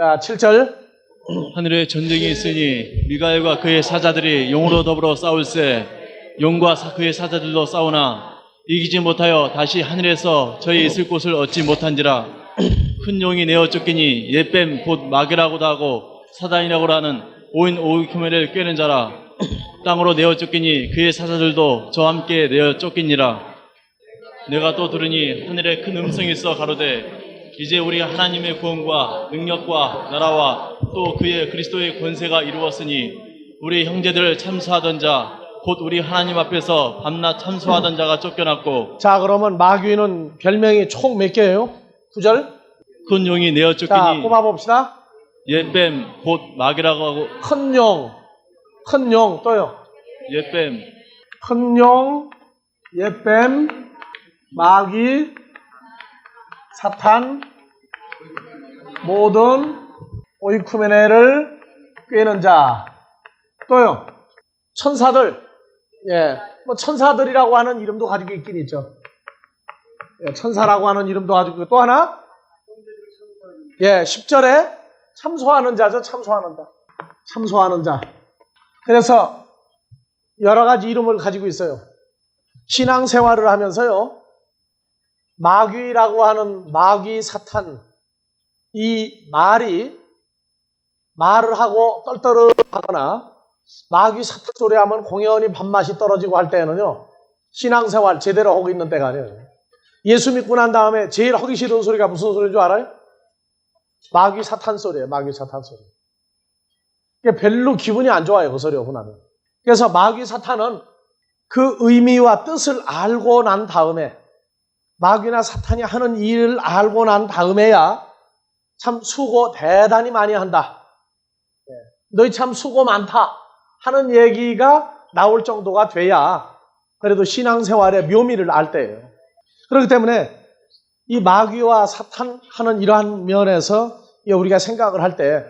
자, 7절. 하늘에 전쟁이 있으니 미가엘과 그의 사자들이 용으로 더불어 싸울세 용과 그의 사자들도 싸우나 이기지 못하여 다시 하늘에서 저희 있을 곳을 얻지 못한지라. 큰 용이 내어 쫓기니 옛뱀 곧 마귀라고도 하고 사단이라고도 하는 오인 오이쿠메를 꿰는 자라. 땅으로 내어 쫓기니 그의 사자들도 저와 함께 내어 쫓기니라. 내가 또 들으니 하늘에 큰 음성이 있어 가로되 이제 우리 하나님의 구원과 능력과 나라와 또 그의 그리스도의 권세가 이루었으니 우리 형제들을 참수하던 자 곧 우리 하나님 앞에서 밤낮 참수하던 자가 쫓겨났고. 자, 그러면 마귀는 별명이 총 몇 개예요? 9절. 큰 용이 내어 자, 쫓기니 꼽아봅시다. 옛뱀 곧 마귀라고 하고. 큰 용, 또요. 옛뱀 큰 용, 옛뱀, 마귀, 사탄, 모든 오이쿠메네를 꿰는 자. 또요. 천사들. 예, 뭐 천사들이라고 하는 이름도 가지고 있긴 있죠. 예, 천사라고 하는 이름도 가지고 있고. 또 하나? 예, 10절에 참소하는 자죠. 참소하는 자. 참소하는 자. 그래서 여러 가지 이름을 가지고 있어요. 신앙생활을 하면서요, 마귀라고 하는 마귀 사탄, 이 말을 하고 떨떠름하거나 마귀 사탄 소리 하면 공연히 밥맛이 떨어지고 할 때에는요, 신앙생활 제대로 하고 있는 때가 아니에요. 예수 믿고 난 다음에 제일 하기 싫은 소리가 무슨 소리인 줄 알아요? 마귀 사탄 소리예요. 마귀 사탄 소리. 그게 별로 기분이 안 좋아요. 그 소리 하고 나면. 그래서 마귀 사탄은 그 의미와 뜻을 알고 난 다음에, 마귀나 사탄이 하는 일을 알고 난 다음에야 참 수고 대단히 많이 한다. 너희 참 수고 많다 하는 얘기가 나올 정도가 돼야 그래도 신앙생활의 묘미를 알 때예요. 그렇기 때문에 이 마귀와 사탄 하는 이러한 면에서 우리가 생각을 할 때,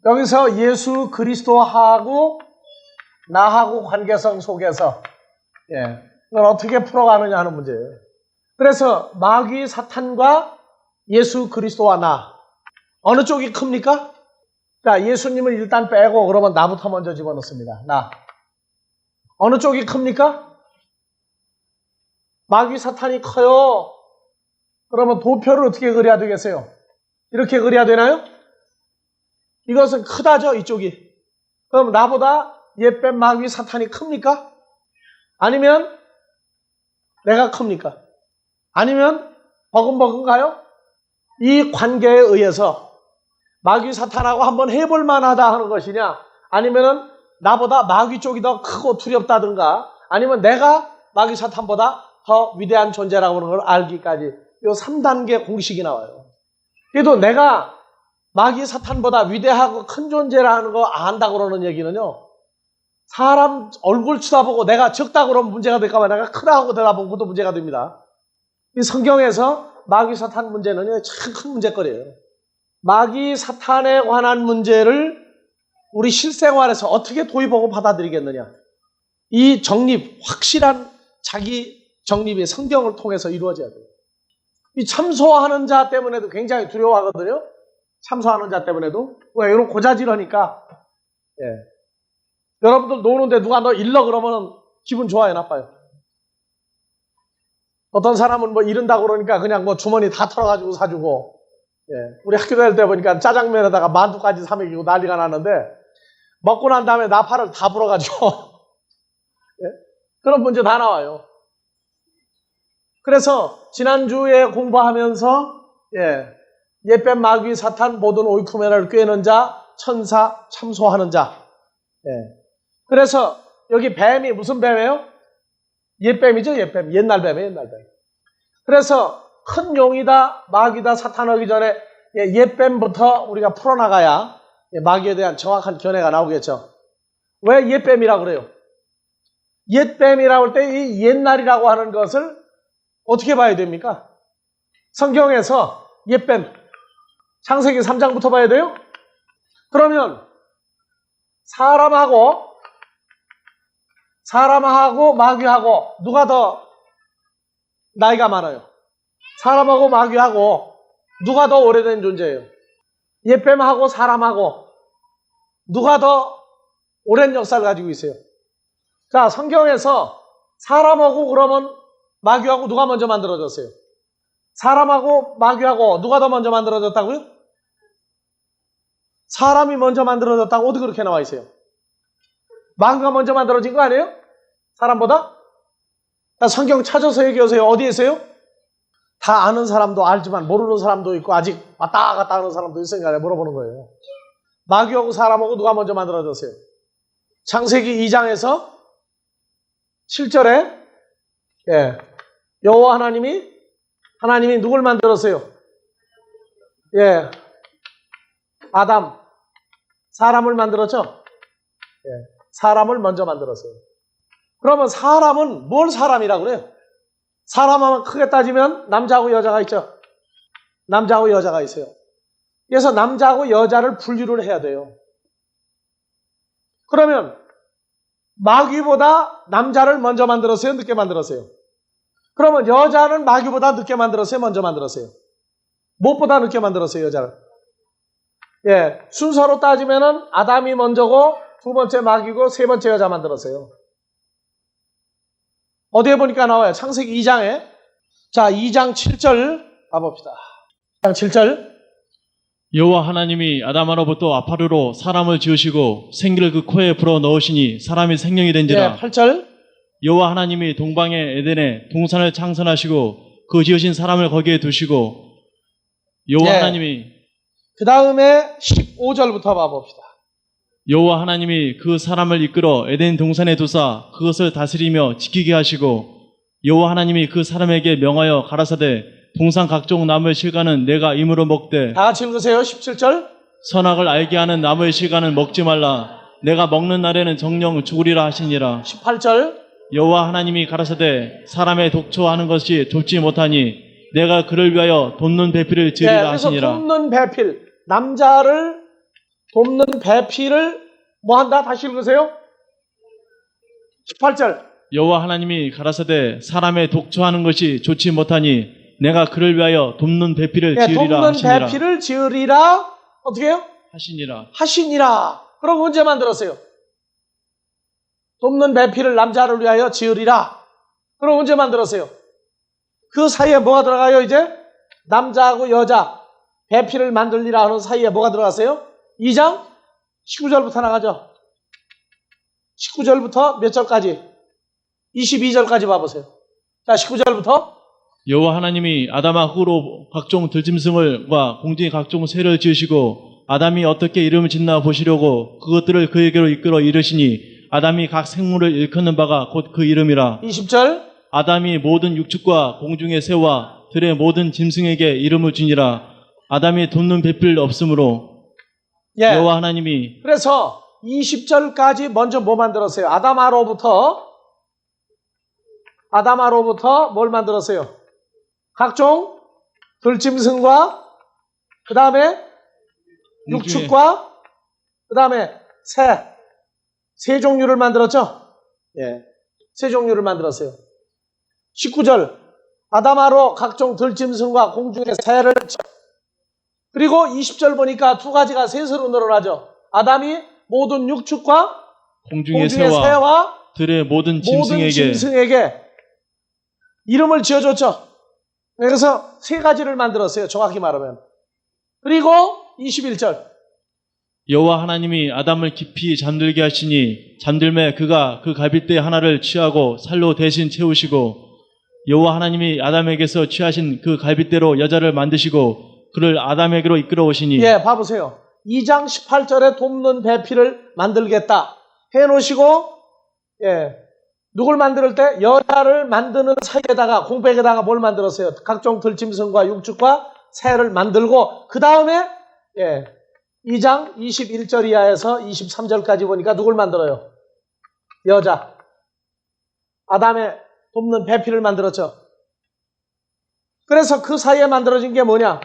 여기서 예수 그리스도하고 나하고 관계성 속에서 이걸 어떻게 풀어가느냐 하는 문제예요. 그래서 마귀 사탄과 예수 그리스도와 나, 어느 쪽이 큽니까? 자, 예수님을 일단 빼고 그러면 나부터 먼저 집어넣습니다. 나. 어느 쪽이 큽니까? 마귀 사탄이 커요. 그러면 도표를 어떻게 그려야 되겠어요? 이렇게 그려야 되나요? 이것은 크다죠, 이쪽이. 그럼 나보다 옛뱀 마귀 사탄이 큽니까? 아니면 내가 큽니까? 아니면 버금버금가요? 이 관계에 의해서 마귀 사탄하고 한번 해볼 만하다 하는 것이냐, 아니면은 나보다 마귀 쪽이 더 크고 두렵다든가, 아니면 내가 마귀 사탄보다 더 위대한 존재라고 하는 걸 알기까지 이 3단계 공식이 나와요. 그래도 내가 마귀 사탄보다 위대하고 큰 존재라는 거 안다고 그러는 얘기는요, 사람 얼굴 쳐다보고 내가 적다고 그러면 문제가 될까 봐 내가 크다고 대답하면 그것도 문제가 됩니다. 이 성경에서 마귀 사탄 문제는 참 큰 문제거리예요. 마귀 사탄에 관한 문제를 우리 실생활에서 어떻게 도입하고 받아들이겠느냐. 이 정립, 확실한 자기 정립이 성경을 통해서 이루어져야 돼요. 이 참소하는 자 때문에도 굉장히 두려워하거든요. 참소하는 자 때문에도. 왜? 이런 고자질하니까. 여러분들 노는데 누가 너 일러 그러면 기분 좋아요, 나빠요? 어떤 사람은 뭐 이른다고 그러니까 그냥 뭐 주머니 다 털어가지고 사주고, 우리 학교 다닐 때 보니까 짜장면에다가 만두까지 사 먹이고 난리가 났는데, 먹고 난 다음에 나팔을 다 불어가지고 그런 문제 다 나와요. 그래서 지난주에 공부하면서 옛뱀 마귀 사탄 모든 오이쿠메나를 꿰는 자, 천사 참소하는 자. 그래서 여기 뱀이 무슨 뱀이에요? 옛뱀이죠. 옛뱀. 옛날 뱀이에요. 옛날 뱀. 그래서 큰 용이다, 마귀다, 사탄 하기 전에 옛뱀부터 우리가 풀어나가야 마귀에 대한 정확한 견해가 나오겠죠. 왜 옛뱀이라고 그래요? 옛뱀이라고 할 때 이 옛날이라고 하는 것을 어떻게 봐야 됩니까? 성경에서 옛뱀, 창세기 3장부터 봐야 돼요? 그러면 사람하고 마귀하고 누가 더 나이가 많아요? 사람하고 마귀하고 누가 더 오래된 존재예요? 옛뱀하고 사람하고 누가 더 오랜 역사를 가지고 있어요? 자, 성경에서 사람하고 그러면 마귀하고 누가 먼저 만들어졌어요? 사람하고 마귀하고 누가 더 먼저 만들어졌다고요? 사람이 먼저 만들어졌다고 어디 그렇게 나와 있어요? 마귀가 먼저 만들어진 거 아니에요? 사람보다? 자, 성경 찾아서 얘기하세요. 어디에 있어요? 다 아는 사람도 알지만 모르는 사람도 있고 아직 왔다 갔다 하는 사람도 있으니까 물어보는 거예요. 마귀하고 사람하고 누가 먼저 만들어졌어요? 창세기 2장에서 7절에 여호와 하나님이 누굴 만들었어요? 아담, 사람을 만들었죠? 사람을 먼저 만들었어요. 그러면 사람은 뭘 사람이라고 그래요? 사람하면 크게 따지면 남자하고 여자가 있죠? 남자하고 여자가 있어요. 그래서 남자하고 여자를 분류를 해야 돼요. 그러면 마귀보다 남자를 먼저 만들었어요? 늦게 만들었어요? 그러면 여자는 마귀보다 늦게 만들었어요? 먼저 만들었어요? 무엇보다 늦게 만들었어요? 여자를? 순서로 따지면은 아담이 먼저고 두 번째 마귀고 세 번째 여자 만들었어요. 어디에 보니까 나와요? 창세기 2장에. 자, 2장 7절 가봅시다. 2장 7절. 여호와 하나님이 아담으로부터 아파르로 사람을 지으시고 생기를 그 코에 불어 넣으시니 사람이 생명이 된지라. 8절. 여호와 하나님이 동방의 에덴에 동산을 창설하시고 그 지으신 사람을 거기에 두시고 여호와 하나님이 그 다음에 15절부터 봐봅시다. 여호와 하나님이 그 사람을 이끌어 에덴 동산에 두사 그것을 다스리며 지키게 하시고 여호와 하나님이 그 사람에게 명하여 가라사대 동산 각종 나무의 실과는 내가 임으로 먹되 다 같이 읽으세요. 17절. 선악을 알게 하는 나무의 실과는 먹지 말라. 내가 먹는 날에는 정령 죽으리라 하시니라. 18절. 여호와 하나님이 가라사대 사람의 독초하는 것이 좋지 못하니 내가 그를 위하여 돕는 배필을 지으리라 하시니라. 그래서 돕는 배필, 남자를 돕는 배필을 뭐 한다? 다시 읽으세요. 18절. 여호와 하나님이 가라사대 사람의 독초하는 것이 좋지 못하니 내가 그를 위하여 돕는 배필을 지으리라 돕는 하시니라. 배필을 지으리라 어떻게 해요? 하시니라. 그럼 언제 만들었어요? 돕는 배필을 남자를 위하여 지으리라. 그럼 언제 만들었어요? 그 사이에 뭐가 들어가요 이제? 남자하고 여자 배필을 만들리라 하는 사이에 뭐가 들어갔어요? 2장 19절부터 나가죠. 19절부터 몇 절까지? 22절까지 봐보세요. 자, 19절부터 여호와 하나님이 아담아 흙으로 각종 들짐승을과 공중의 각종 새를 지으시고 아담이 어떻게 이름을 짓나 보시려고 그것들을 그에게로 이끌어 이르시니 아담이 각 생물을 일컫는 바가 곧 그 이름이라. 20절. 아담이 모든 육축과 공중의 새와 들의 모든 짐승에게 이름을 주니라. 아담이 돕는 배필 없으므로 여호와 하나님이. 그래서 20절까지 먼저 뭐 만들었어요? 아담아로부터 뭘 만들었어요? 각종 들짐승과 그 다음에 육축과 그 다음에 새 종류를 만들었죠? 새 종류를 만들었어요. 19절 아담아로 각종 들짐승과 공중의 새를 그리고 20절 보니까 두 가지가 셋으로 늘어나죠. 아담이 모든 육축과 공중의 새와 들의 모든 짐승에게 이름을 지어줬죠. 그래서 세 가지를 만들었어요. 정확히 말하면. 그리고 21절 여호와 하나님이 아담을 깊이 잠들게 하시니 잠들매 그가 그 갈빗대 하나를 취하고 살로 대신 채우시고 여호와 하나님이 아담에게서 취하신 그 갈빗대로 여자를 만드시고 그를 아담에게로 이끌어 오시니. 봐보세요. 2장 18절에 돕는 배필을 만들겠다 해놓으시고 누굴 만들 때 여자를 만드는 사이에다가 공백에다가 뭘 만들었어요? 각종 들짐승과 육축과 새를 만들고 그 다음에 2장 21절 이하에서 23절까지 보니까 누굴 만들어요? 여자. 아담의 돕는 배필을 만들었죠. 그래서 그 사이에 만들어진 게 뭐냐?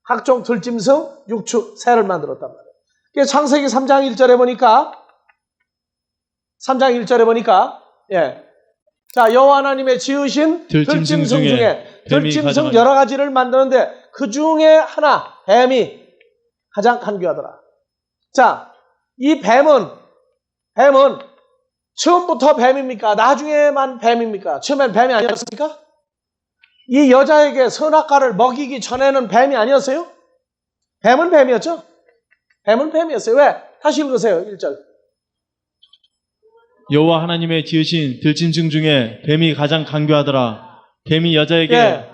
각종 들짐승, 육축, 새를 만들었단 말이에요. 그래서 창세기 3장 1절에 보니까 자, 여호와 하나님의 지으신 들짐승 중에 들짐승 여러 가지를 만드는데 그 중에 하나, 뱀이 가장 간교하더라. 자, 이 뱀은 처음부터 뱀입니까? 나중에만 뱀입니까? 처음엔 뱀이 아니었습니까? 이 여자에게 선악과를 먹이기 전에는 뱀이 아니었어요? 뱀은 뱀이었죠? 뱀은 뱀이었어요. 왜? 다시 읽으세요. 1절. 여호와 하나님의 지으신 들짐승 중에 뱀이 가장 간교하더라. 뱀이 여자에게 예.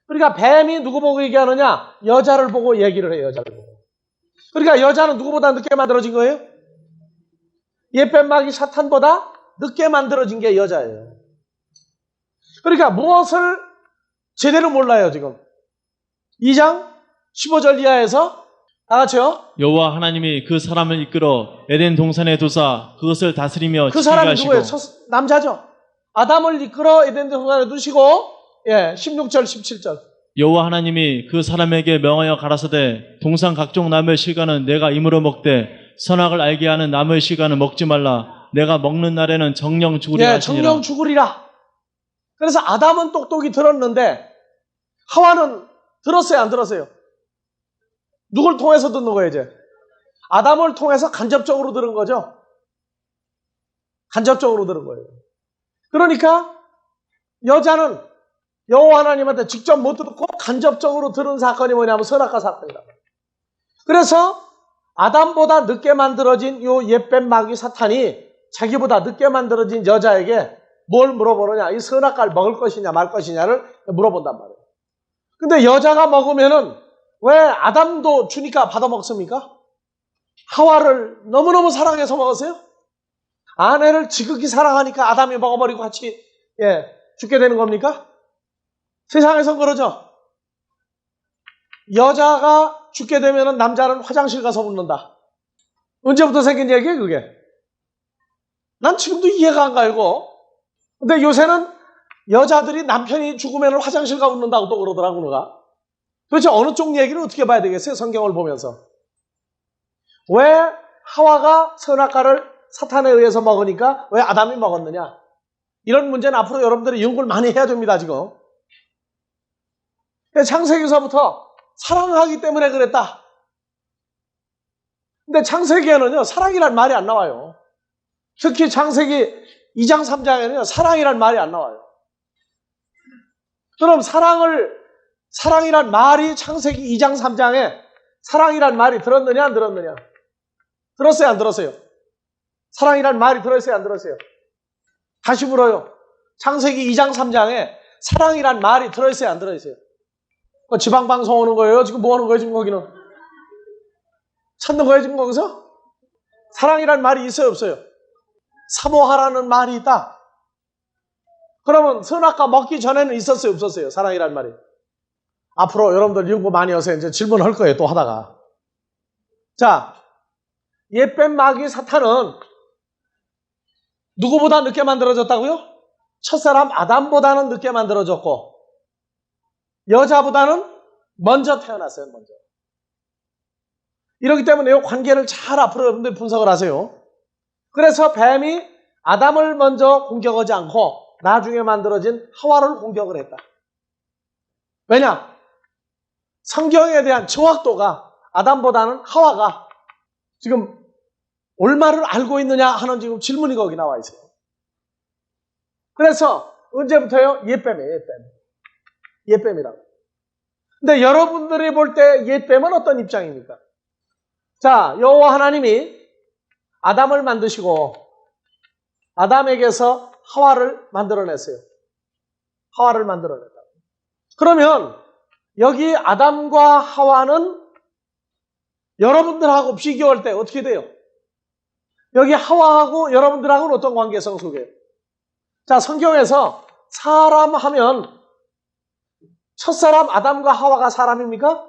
그러니까 뱀이 누구 보고 얘기하느냐? 여자를 보고 얘기를 해요. 여자를 보고. 그러니까 여자는 누구보다 늦게 만들어진 거예요? 옛뱀마귀 사탄보다 늦게 만들어진 게 여자예요. 그러니까 무엇을 제대로 몰라요, 지금. 2장 15절 이하에서 다 같이요. 여호와 하나님이 그 사람을 이끌어 에덴 동산에 두사 그것을 다스리며 그 지키게 사람이 하시고 누구예요? 남자죠. 아담을 이끌어 에덴 동산에 두시고 16절 17절. 여호와 하나님이 그 사람에게 명하여 가라사대 동산 각종 나무의 실과는 내가 임으로 먹되 선악을 알게 하는 나무의 실과는 먹지 말라. 내가 먹는 날에는 정령 죽으리라 하시니라. 정령 죽으리라. 그래서 아담은 똑똑히 들었는데 하와는 들었어요, 안 들었어요? 누굴 통해서 듣는 거예요, 이제? 아담을 통해서 간접적으로 들은 거죠. 간접적으로 들은 거예요. 그러니까 여자는 여호와 하나님한테 직접 못 듣고 간접적으로 들은 사건이 뭐냐면 선악과 사건이다. 그래서 아담보다 늦게 만들어진 요 옛뱀 마귀 사탄이 자기보다 늦게 만들어진 여자에게 뭘 물어보느냐? 이 선악과를 먹을 것이냐 말 것이냐를 물어본단 말이에요. 근데 여자가 먹으면은 왜 아담도 주니까 받아 먹습니까? 하와를 너무너무 사랑해서 먹었어요? 아내를 지극히 사랑하니까 아담이 먹어버리고 같이 죽게 되는 겁니까? 세상에선 그러죠. 여자가 죽게 되면은 남자는 화장실 가서 묻는다. 언제부터 생긴 얘기예요, 그게? 난 지금도 이해가 안 가요. 근데 요새는 여자들이 남편이 죽으면 화장실 가 웃는다고 또 그러더라고, 누가. 도대체 어느 쪽 얘기를 어떻게 봐야 되겠어요? 성경을 보면서. 왜 하와가 선악과를 사탄에 의해서 먹으니까 왜 아담이 먹었느냐? 이런 문제는 앞으로 여러분들이 연구를 많이 해야 됩니다, 지금. 창세기서부터 사랑하기 때문에 그랬다. 근데 창세기에는요, 사랑이란 말이 안 나와요. 특히 창세기 2장 3장에는요, 사랑이란 말이 안 나와요. 그럼 사랑이란 말이 창세기 2장 3장에 사랑이란 말이 들었느냐 안 들었느냐? 들었어요 안 들었어요? 사랑이란 말이 들었어요 안 들었어요? 다시 물어요. 창세기 2장 3장에 사랑이란 말이 들었어요 안 들었어요? 지방방송 오는 거예요? 지금 뭐 하는 거예요 지금 거기는? 찾는 거예요 지금 거기서? 사랑이란 말이 있어요 없어요? 사모하라는 말이 있다. 그러면 선악과 먹기 전에는 있었어요 없었어요? 사랑이란 말이. 앞으로 여러분들 연구 많이 해서 이제 질문할 거예요 또 하다가. 자, 옛뱀 마귀 사탄은 누구보다 늦게 만들어졌다고요? 첫사람 아담보다는 늦게 만들어졌고 여자보다는 먼저 태어났어요. 먼저. 이렇기 때문에 이 관계를 잘 앞으로 여러분들 분석을 하세요. 그래서 뱀이 아담을 먼저 공격하지 않고 나중에 만들어진 하와를 공격을 했다. 왜냐? 성경에 대한 정확도가 아담보다는 하와가 지금 얼마를 알고 있느냐 하는 지금 질문이 거기 나와 있어요. 그래서 언제부터요? 옛뱀이에요, 옛뱀이라고. 근데 여러분들이 볼 때 옛뱀은 어떤 입장입니까? 자, 여호와 하나님이 아담을 만드시고 아담에게서 하와를 만들어냈어요. 하와를 만들어냈다. 그러면 여기 아담과 하와는 여러분들하고 비교할 때 어떻게 돼요? 여기 하와하고 여러분들하고는 어떤 관계성 속이에요? 자, 성경에서 사람 하면 첫사람 아담과 하와가 사람입니까?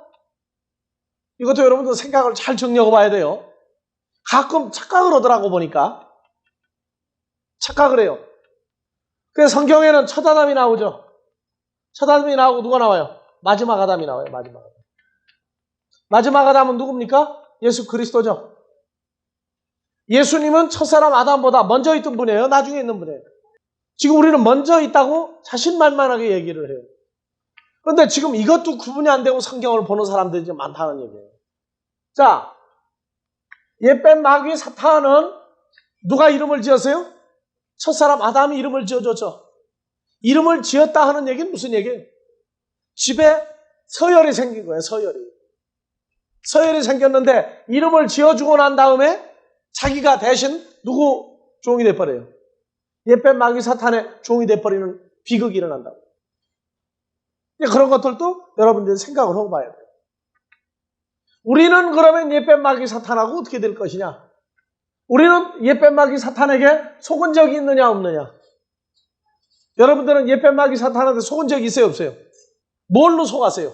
이것도 여러분들 생각을 잘 정리하고 봐야 돼요. 가끔 착각을 하더라고 보니까. 착각을 해요. 그래서 성경에는 첫 아담이 나오죠. 첫 아담이 나오고 누가 나와요? 마지막 아담이 나와요. 마지막 아담. 마지막 아담은 누굽니까? 예수 그리스도죠. 예수님은 첫사람 아담보다 먼저 있던 분이에요? 나중에 있는 분이에요? 지금 우리는 먼저 있다고 자신만만하게 얘기를 해요. 그런데 지금 이것도 구분이 안 되고 성경을 보는 사람들이 좀 많다는 얘기예요. 자, 옛뱀 마귀 사탄은 누가 이름을 지었어요? 첫사람 아담이 이름을 지어줬죠. 이름을 지었다 하는 얘기는 무슨 얘기예요? 집에 서열이 생긴 거예요, 서열이. 서열이 생겼는데 이름을 지어주고 난 다음에 자기가 대신 누구 종이 돼버려요? 옛뱀 마귀 사탄의 종이 돼버리는 비극이 일어난다고. 그런 것들도 여러분들이 생각을 하고 봐야 돼요. 우리는 그러면 옛뱀 마귀 사탄하고 어떻게 될 것이냐? 우리는 옛뱀 마귀 사탄에게 속은 적이 있느냐 없느냐? 여러분들은 옛뱀 마귀 사탄한테 속은 적이 있어요 없어요? 뭘로 속았어요?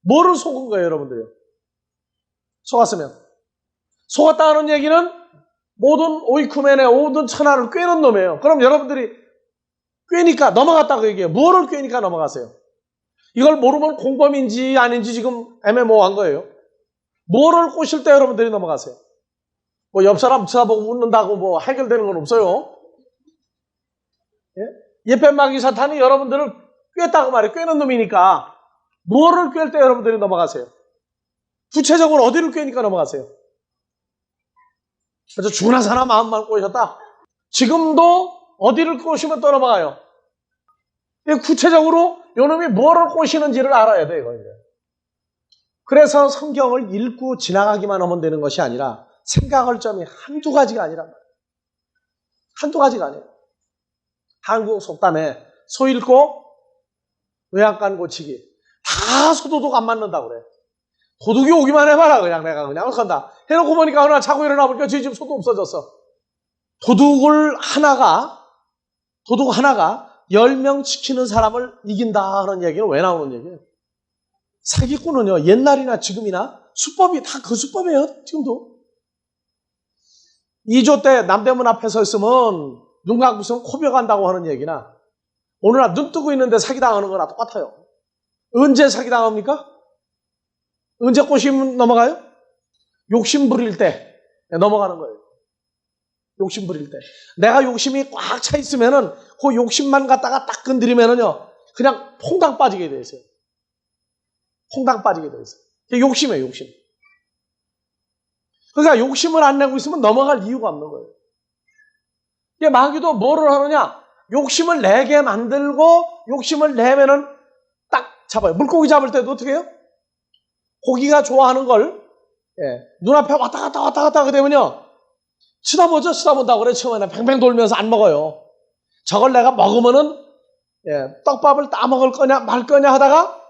뭐를 속은 거예요 여러분들요? 속았으면 속았다는 얘기는 모든 오이쿠멘의 모든 천하를 꿰는 놈이에요. 그럼 여러분들이 꿰니까 넘어갔다고 얘기해요. 뭐를 꿰니까 넘어갔어요? 이걸 모르면 공범인지 아닌지 지금 애매모호한 거예요. 뭐를 꼬실 때 여러분들이 넘어가세요? 뭐 옆 사람 쳐다보고 웃는다고 뭐 해결되는 건 없어요. 예? 옛뱀 마귀 사탄이 여러분들을 꿰었다고 말이에요. 꿰는 놈이니까 뭐를 꿰을 때 여러분들이 넘어가세요? 구체적으로 어디를 꿰니까 넘어가세요? 그래서 죽으나 사나 마음만 꼬셨다. 지금도 어디를 꼬시면 또 넘어가요. 구체적으로 요놈이 뭐를 꼬시는지를 알아야 돼요. 이거. 그래서 성경을 읽고 지나가기만 하면 되는 것이 아니라 생각할 점이 한두 가지가 아니란 말이에요. 한두 가지가 아니에요. 한국 속담에 소 읽고 외양간 고치기. 다 소도둑 안 맞는다고 그래. 도둑이 오기만 해봐라. 그냥 내가 그냥 간다. 해놓고 보니까 어느 날 자고 일어나 보니까 저희 집 소도 없어졌어. 도둑 하나가 10명 지키는 사람을 이긴다 하는 얘기는 왜 나오는 얘기예요? 사기꾼은요, 옛날이나 지금이나 수법이 다 그 수법이에요, 지금도. 2조 때 남대문 앞에 서 있으면 눈 감고 있으면 코뼈 간다고 하는 얘기나 오늘 눈 뜨고 있는데 사기당하는 거나 똑같아요. 언제 사기당합니까? 언제 꼬시면 넘어가요? 욕심 부릴 때 넘어가는 거예요. 욕심 부릴 때. 내가 욕심이 꽉 차 있으면은 그 욕심만 갖다가 딱 건드리면은요, 그냥 퐁당 빠지게 돼 있어요. 퐁당 빠지게 돼 있어요. 욕심이에요, 욕심. 그러니까 욕심을 안 내고 있으면 넘어갈 이유가 없는 거예요. 마귀도 뭐를 하느냐? 욕심을 내게 만들고 욕심을 내면은 딱 잡아요. 물고기 잡을 때도 어떻게 해요? 고기가 좋아하는 걸 눈앞에 왔다 갔다 하게 되면요, 쳐다본다고 그래. 처음에는 뱅뱅 돌면서 안 먹어요. 저걸 내가 먹으면은 떡밥을 따먹을 거냐 말 거냐 하다가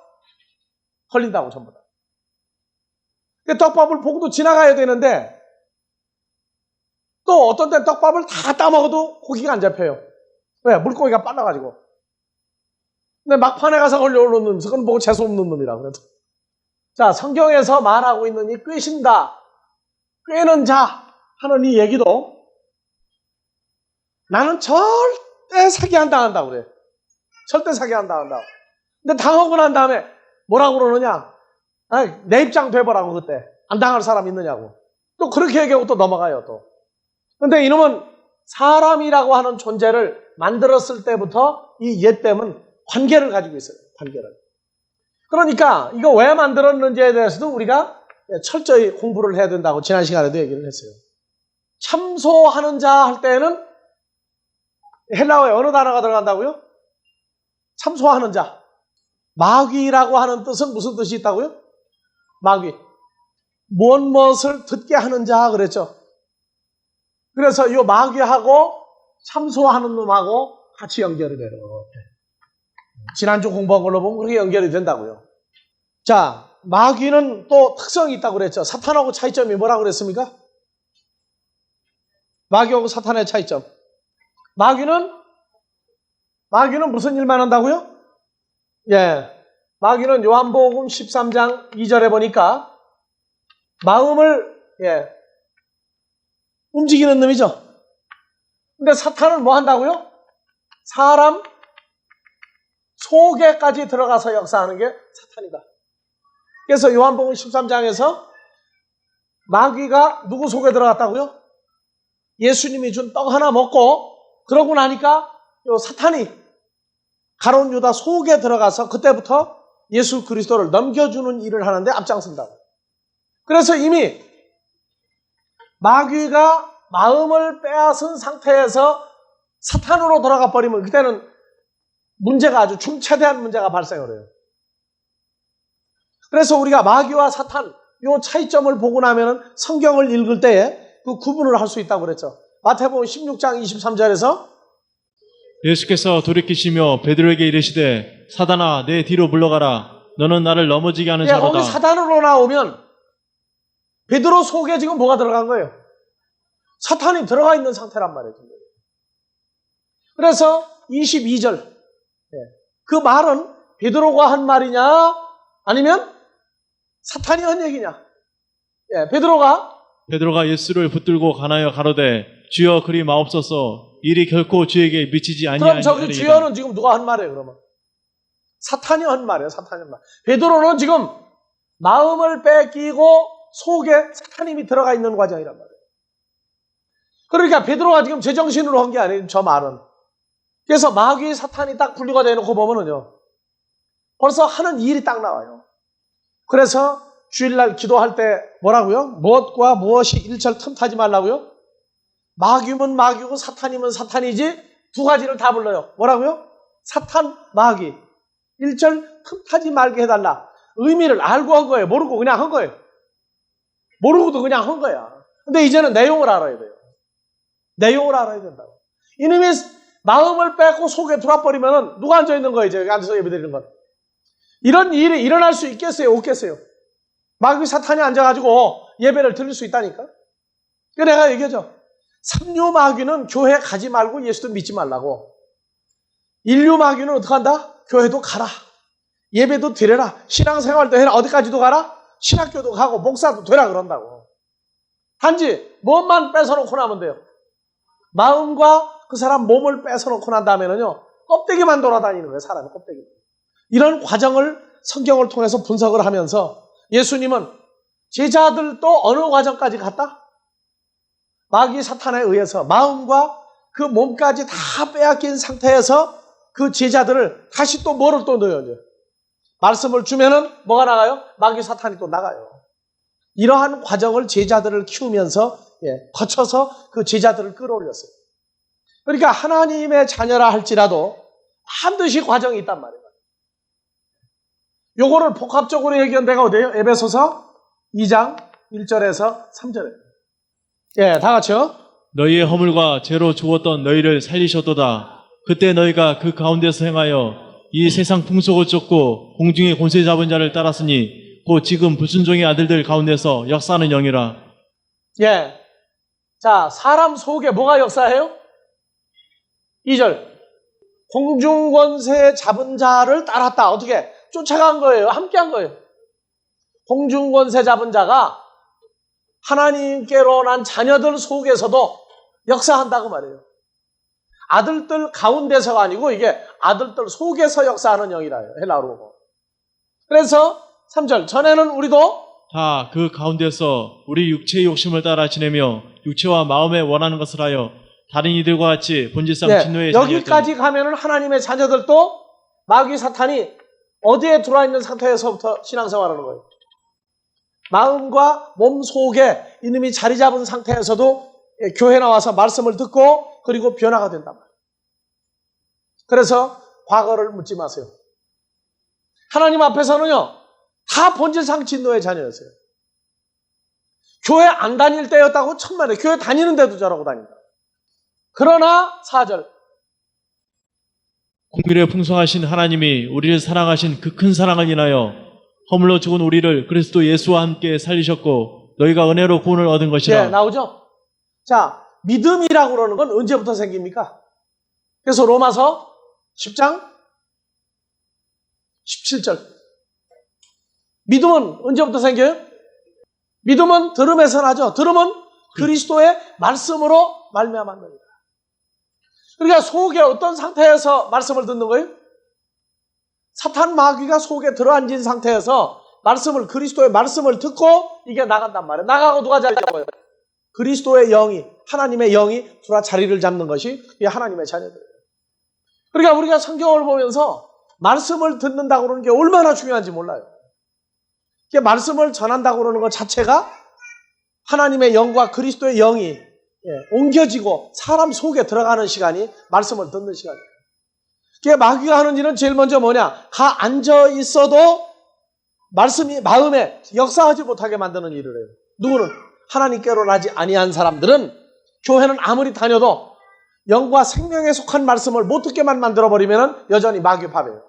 걸린다고 전부 다. 떡밥을 보고도 지나가야 되는데 또 어떤 때 떡밥을 다 따먹어도 고기가 안 잡혀요. 왜? 물고기가 빨라가지고. 근데 막판에 가서 걸려오는 놈, 그건 보고 재수없는 놈이라 그래도. 자, 성경에서 말하고 있는 이 꿰신다, 꿰는 자 하는 이 얘기도 나는 절대 사기 안 당한다고 그래. 절대 사기 안 당한다고. 근데 당하고 난 다음에 뭐라고 그러느냐? 내 입장 돼보라고 그때. 안 당할 사람 있느냐고. 또 그렇게 얘기하고 또 넘어가요 또. 근데 이놈은 사람이라고 하는 존재를 만들었을 때부터 이 옛뱀은 관계를 가지고 있어요. 관계를. 그러니까 이거 왜 만들었는지에 대해서도 우리가 철저히 공부를 해야 된다고 지난 시간에도 얘기를 했어요. 참소하는 자 할 때는 헬라어에 어느 단어가 들어간다고요? 참소하는 자. 마귀라고 하는 뜻은 무슨 뜻이 있다고요? 마귀. 무엇을 듣게 하는 자 그랬죠. 그래서 이 마귀하고 참소하는 놈하고 같이 연결이 돼요. 지난주 공부한 걸로 보면 그렇게 연결이 된다고요. 자, 마귀는 또 특성이 있다고 그랬죠. 사탄하고 차이점이 뭐라고 그랬습니까? 마귀하고 사탄의 차이점. 마귀는 무슨 일만 한다고요? 마귀는 요한복음 13장 2절에 보니까 마음을 움직이는 놈이죠. 근데 사탄은 뭐 한다고요? 사람 속에까지 들어가서 역사하는 게 사탄이다. 그래서 요한복음 13장에서 마귀가 누구 속에 들어갔다고요? 예수님이 준 떡 하나 먹고 그러고 나니까 요 사탄이 가룟 유다 속에 들어가서 그때부터 예수 그리스도를 넘겨주는 일을 하는데 앞장선다고. 그래서 이미 마귀가 마음을 빼앗은 상태에서 사탄으로 돌아가 버리면 그때는 문제가 아주 중차대한 문제가 발생을 해요. 그래서 우리가 마귀와 사탄 요 차이점을 보고 나면은 성경을 읽을 때에 그 구분을 할 수 있다고 그랬죠. 마태복음 16장 23절에서 예수께서 돌이키시며 베드로에게 이르시되 사단아 내 뒤로 물러가라 너는 나를 넘어지게 하는 자로다. 거기 사단으로 나오면 베드로 속에 지금 뭐가 들어간 거예요? 사탄이 들어가 있는 상태란 말이에요. 그래서 22절 그 말은 베드로가 한 말이냐 아니면 사탄이 한 얘기냐? 베드로가 예수를 붙들고 가나여 가로되 주여 그리 마옵소서 일이 결코 주에게 미치지 그럼 아니하리이다. 저기 주여는 지금 누가 한 말이에요? 그러면 사탄이 한 말이에요. 사탄이 한 말. 베드로는 지금 마음을 뺏기고 속에 사탄님이 들어가 있는 과정이란 말이에요. 그러니까 베드로가 지금 제정신으로 한 게 아니에요. 저 말은. 그래서 마귀 사탄이 딱 분리가 되놓고 보면은요. 벌써 하는 일이 딱 나와요. 그래서 주일날 기도할 때 뭐라고요? 무엇과 무엇이 일절 틈타지 말라고요? 마귀면 마귀고 사탄이면 사탄이지 두 가지를 다 불러요. 뭐라고요? 사탄, 마귀. 일절 틈타지 말게 해달라. 의미를 알고 한 거예요. 모르고 그냥 한 거예요. 모르고도 그냥 한 거야. 근데 이제는 내용을 알아야 돼요. 내용을 알아야 된다고. 이놈이 마음을 뺏고 속에 들어와버리면 누가 앉아있는 거예요? 여기 앉아서 예배드리는 건. 이런 일이 일어날 수 있겠어요? 없겠어요? 마귀 사탄이 앉아가지고 예배를 드릴 수 있다니까? 그래서 내가 얘기하죠. 삼류 마귀는 교회 가지 말고 예수도 믿지 말라고. 인류 마귀는 어떻게 한다? 교회도 가라. 예배도 드려라. 신앙생활도 해라. 어디까지도 가라? 신학교도 가고 목사도 되라 그런다고. 단지 몸만 뺏어놓고 나면 돼요. 마음과 그 사람 몸을 뺏어놓고 난 다음에는요. 껍데기만 돌아다니는 거예요. 사람의 껍데기. 이런 과정을 성경을 통해서 분석을 하면서 예수님은 제자들도 어느 과정까지 갔다? 마귀 사탄에 의해서 마음과 그 몸까지 다 빼앗긴 상태에서 그 제자들을 다시 또 뭐를 또 넣어요? 말씀을 주면은 뭐가 나가요? 마귀 사탄이 또 나가요. 이러한 과정을 제자들을 키우면서 거쳐서 그 제자들을 끌어올렸어요. 그러니까 하나님의 자녀라 할지라도 반드시 과정이 있단 말이에요. 요거를 복합적으로 얘기한 데가 어디예요? 에베소서 2장 1절에서 3절에. 다 같이요. 너희의 허물과 죄로 죽었던 너희를 살리셨도다. 그때 너희가 그 가운데서 행하여 이 세상 풍속을 쫓고 공중의 권세 잡은 자를 따랐으니 곧 지금 불순종의 아들들 가운데서 역사하는 영이라. 자, 사람 속에 뭐가 역사해요? 2절. 공중 권세 잡은 자를 따랐다. 어떻게? 쫓아간 거예요. 함께 한 거예요. 공중 권세 잡은 자가 하나님께로 난 자녀들 속에서도 역사한다고 말해요. 아들들 가운데서가 아니고 이게 아들들 속에서 역사하는 영이라요. 헬라어로. 그래서 3절. 전에는 우리도 다 그 가운데서 우리 육체의 욕심을 따라 지내며 육체와 마음에 원하는 것을 하여 다른 이들과 같이 본질상 진노의 자녀였더니. 여기까지 가면은 하나님의 자녀들도 마귀 사탄이 어디에 들어와 있는 상태에서부터 신앙생활하는 거예요? 마음과 몸 속에 이놈이 자리 잡은 상태에서도 교회 나와서 말씀을 듣고 그리고 변화가 된단 말이에요. 그래서 과거를 묻지 마세요. 하나님 앞에서는요, 다 본질상 진노의 자녀였어요. 교회 안 다닐 때였다고 천만에, 교회 다니는데도 저러고 다닌다. 그러나 4절. 긍휼에 풍성하신 하나님이 우리를 사랑하신 그 큰 사랑을 인하여 허물로 죽은 우리를 그리스도 예수와 함께 살리셨고 너희가 은혜로 구원을 얻은 것이라. 나오죠? 자, 믿음이라고 그러는 건 언제부터 생깁니까? 그래서 로마서 10장 17절. 믿음은 언제부터 생겨요? 믿음은 들음에서 나죠. 들음은 그리스도의 말씀으로 말미암은 겁니다. 그러니까 속에 어떤 상태에서 말씀을 듣는 거예요? 사탄 마귀가 속에 들어앉은 상태에서 말씀을, 그리스도의 말씀을 듣고 이게 나간단 말이에요. 나가고 누가 자리 잡아요? 그리스도의 영이, 하나님의 영이 들어와 자리를 잡는 것이 이 하나님의 자녀들이에요. 그러니까 우리가 성경을 보면서 말씀을 듣는다고 그러는 게 얼마나 중요한지 몰라요. 이게 말씀을 전한다고 그러는 것 자체가 하나님의 영과 그리스도의 영이 옮겨지고 사람 속에 들어가는 시간이 말씀을 듣는 시간이에요. 이게 마귀가 하는 일은 제일 먼저 뭐냐? 가 앉아 있어도 말씀이 마음에 역사하지 못하게 만드는 일을 해요. 누구는? 하나님께로 나지 아니한 사람들은 교회는 아무리 다녀도 영과 생명에 속한 말씀을 못 듣게만 만들어버리면 여전히 마귀 밥이에요.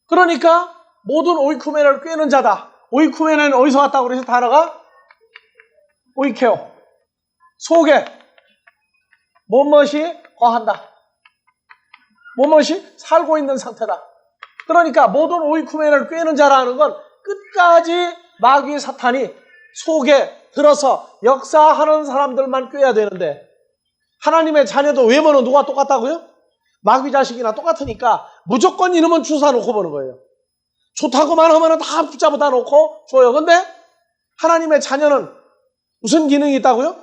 그러니까 모든 오이쿠메네를 꿰는 자다. 오이쿠메네는 어디서 왔다고 그래서 단어가? 오이케오. 속에 몸멋이 거한다. 몸멋이 살고 있는 상태다. 그러니까 모든 오이쿠메네를 꿰는 자라는 건 끝까지 마귀 사탄이 속에 들어서 역사하는 사람들만 꿰야 되는데 하나님의 자녀도 외모는 누가 똑같다고요? 마귀 자식이나 똑같으니까 무조건 이놈은 주사 놓고 보는 거예요. 좋다고만 하면 다 붙잡아다 놓고 줘요. 근데 하나님의 자녀는 무슨 기능이 있다고요?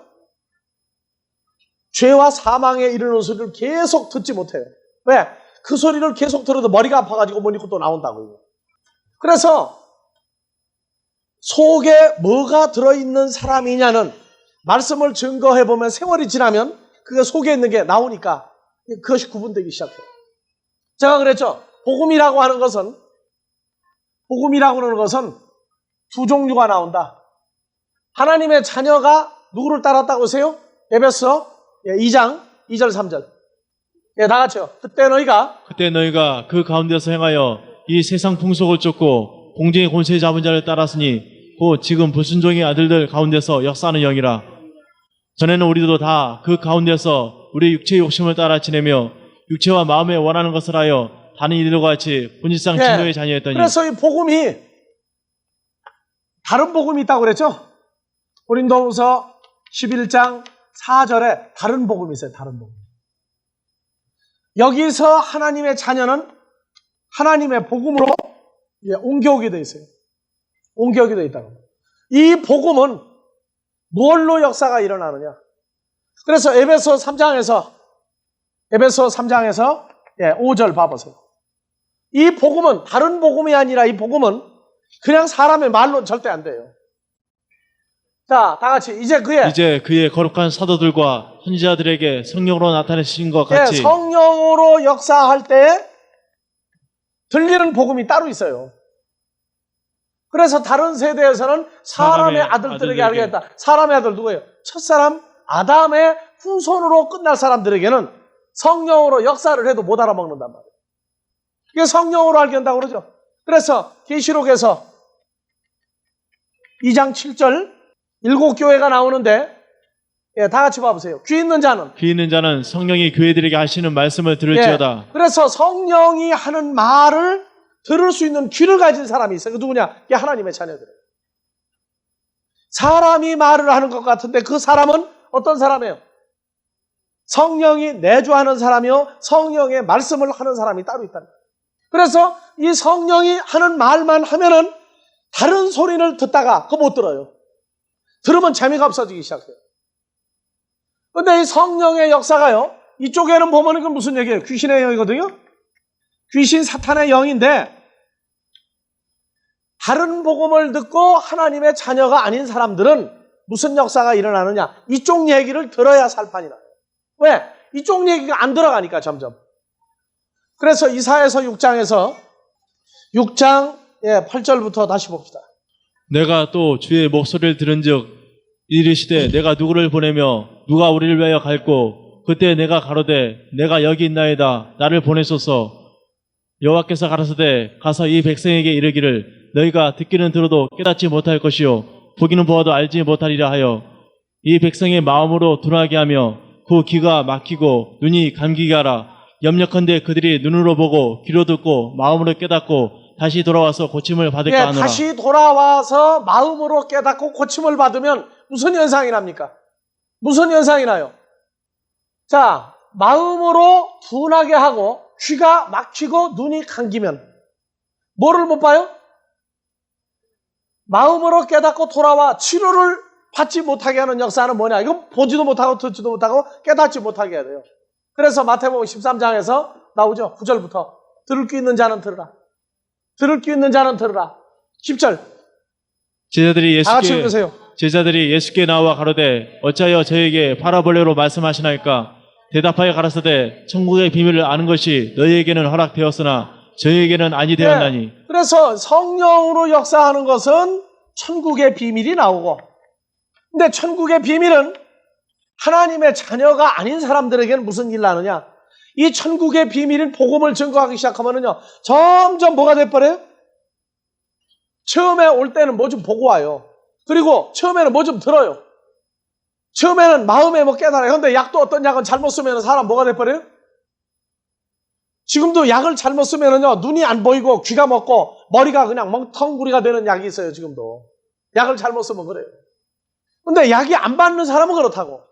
죄와 사망에 이르는 소리를 계속 듣지 못해요. 왜? 그 소리를 계속 들어도 머리가 아파가지고 못 읽고 또 나온다고요. 그래서 속에 뭐가 들어있는 사람이냐는 말씀을 증거해보면 세월이 지나면 그게 속에 있는 게 나오니까 그것이 구분되기 시작해요. 제가 그랬죠. 복음이라고 하는 것은 두 종류가 나온다. 하나님의 자녀가 누구를 따랐다고 하세요? 에베소 2장 2절 3절. 다 같이요. 그때 너희가 그 가운데서 행하여 이 세상 풍속을 쫓고 공중의 권세 잡은 자를 따랐으니 곧 지금 불순종의 아들들 가운데서 역사하는 영이라. 전에는 우리도 다 그 가운데서 우리 육체의 욕심을 따라 지내며 육체와 마음에 원하는 것을 하여 다른 이들과 같이 본질상 진노의 자녀였더니. 그래서 이 복음이 다른 복음이 있다고 그랬죠? 고린도후서 11장 4절에 다른 복음이 있어요. 다른 복음. 여기서 하나님의 자녀는 하나님의 복음으로 옮겨오게 돼 있어요. 옮겨오게 돼 있다고. 이 복음은 무엇로 역사가 일어나느냐? 그래서 에베소 3장에서 5절 봐보세요. 이 복음은 다른 복음이 아니라 이 복음은 그냥 사람의 말로 절대 안 돼요. 자, 다 같이 이제 그의 거룩한 사도들과 선지자들에게 성령으로 나타내신 것 같이 성령으로 역사할 때 들리는 복음이 따로 있어요. 그래서 다른 세대에서는 사람의 아들들에게 알겠다. 사람의 아들 누구예요? 첫사람 아담의 후손으로 끝날 사람들에게는 성령으로 역사를 해도 못 알아먹는단 말이에요. 이게 성령으로 알게 한다고 그러죠. 그래서 계시록에서 2장 7절 7교회가 나오는데 다 같이 봐보세요. 귀 있는 자는 성령이 교회들에게 하시는 말씀을 들을지어다. 그래서 성령이 하는 말을 들을 수 있는 귀를 가진 사람이 있어요. 그 누구냐? 이게 하나님의 자녀들이에요. 사람이 말을 하는 것 같은데 그 사람은 어떤 사람이에요? 성령이 내주하는 사람이요, 성령의 말씀을 하는 사람이 따로 있다는 거예요. 그래서 이 성령이 하는 말만 하면은 다른 소리를 듣다가 그거 못 들어요. 들으면 재미가 없어지기 시작해요. 근데 이 성령의 역사가요, 이쪽에는 보면 이건 무슨 얘기예요? 귀신의 영이거든요? 귀신 사탄의 영인데, 다른 복음을 듣고 하나님의 자녀가 아닌 사람들은 무슨 역사가 일어나느냐? 이쪽 얘기를 들어야 살 판이 나요. 왜? 이쪽 얘기가 안 들어가니까 점점. 그래서 이사야서 6장 8절부터 다시 봅시다. 내가 또 주의 목소리를 들은즉 이르시되 내가 누구를 보내며 누가 우리를 위하여 갈고 그때 내가 가로되 내가 여기 있나이다 나를 보내소서. 여호와께서 가라사대 가서 이 백성에게 이르기를 너희가 듣기는 들어도 깨닫지 못할 것이요 보기는 보아도 알지 못하리라 하여 이 백성의 마음으로 둔하게 하며 그 귀가 막히고 눈이 감기게 하라. 염려컨대 그들이 눈으로 보고 귀로 듣고 마음으로 깨닫고 다시 돌아와서 고침을 받을까 하노라. 다시 돌아와서 마음으로 깨닫고 고침을 받으면 무슨 현상이 납니까? 무슨 현상이 나요? 자, 마음으로 둔하게 하고 귀가 막히고 눈이 감기면 뭐를 못 봐요? 마음으로 깨닫고 돌아와 치료를 받지 못하게 하는 역사는 뭐냐? 이건 보지도 못하고 듣지도 못하고 깨닫지 못하게 해야 돼요. 그래서 마태복음 13장에서 나오죠. 9절부터 들을 귀 있는 자는 들으라. 들을 귀 있는 자는 들으라. 10절 제자들이 다 같이 읽으세요. 예수께 나와 가로되 어찌하여 저에게 파라볼레로 말씀하시나이까? 대답하여 가라사대 천국의 비밀을 아는 것이 너희에게는 허락되었으나 저희에게는 아니 되었나니. 네. 그래서 성령으로 역사하는 것은 천국의 비밀이 나오고, 근데 천국의 비밀은 하나님의 자녀가 아닌 사람들에게는 무슨 일을 하느냐? 이 천국의 비밀인 복음을 증거하기 시작하면은요, 점점 뭐가 돼버려요? 처음에 올 때는 뭐 좀 보고 와요. 그리고 처음에는 뭐 좀 들어요. 처음에는 마음에 뭐 깨달아요. 근데 약도 어떤 약은 잘못 쓰면 사람 뭐가 돼버려요? 지금도 약을 잘못 쓰면은요, 눈이 안 보이고 귀가 먹고 머리가 그냥 멍텅구리가 되는 약이 있어요, 지금도. 약을 잘못 쓰면 그래요. 근데 약이 안 받는 사람은 그렇다고.